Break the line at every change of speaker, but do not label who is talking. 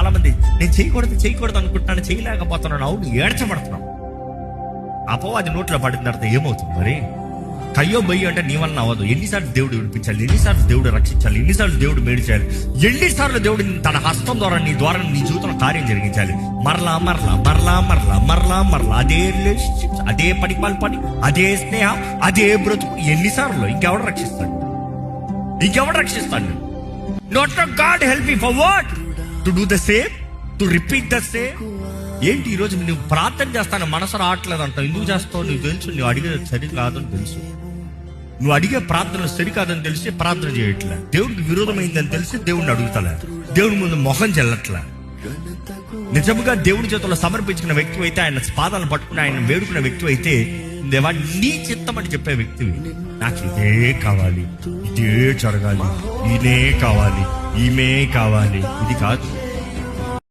చాలా మంది నేను చేయకూడదు అనుకుంటున్నాను, చేయలేకపోతున్నాను. అవును, ఏడ్చబడుతున్నావు. అపవాది నోట్లో పడిన తర్వాత ఏమవుతుంది మరి? కయ్యో బయ్యో అంటే నీ వలన అవ్వదు. ఎన్నిసార్లు దేవుడు విడిపించాలి, ఎన్నిసార్లు దేవుడు రక్షించాలి, ఎన్నిసార్లు దేవుడు మేలు చేయాలి, ఎన్నిసార్లు దేవుడు తన హస్తం ద్వారా నీ జీవితంలో కార్యం జరిగించాలి. మరలా అదే రిలేషన్షిప్స్, అదే పని, అదే స్నేహం, అదే బ్రతుకు. ఎన్నిసార్లు? ఇంకెవడు రక్షిస్తాడు? Not God help me for what? To do the same, to repeat the same. ఏంటి ఈరోజు నువ్వు ప్రార్థన చేస్తాను మనసు రావట్లేదు అంటావు. ఎందుకు చేస్తావు? నువ్వు తెలుసు నువ్వు అడిగేది సరి కాదని తెలుసు, నువ్వు అడిగే ప్రార్థనలు సరికాదని తెలిసి ప్రార్థన చేయట్లే. దేవుడికి విరోధమైందని తెలిసి దేవుడిని అడుగుతలే, దేవుడి ముందు మొహం చెల్లట్లే. నిజముగా దేవుడి చేతుల్లో సమర్పించుకున్న వ్యక్తి అయితే, ఆయన పాదాలను పట్టుకుని ఆయన వేడుకున్న వ్యక్తి అయితే, దేవా నీ చిత్తం అని చెప్పే వ్యక్తివి. నాకు ఇదే కావాలి, ఇదే జరగాలి, ఈయనే కావాలి, ఈమె కావాలి, ఇది కాదు.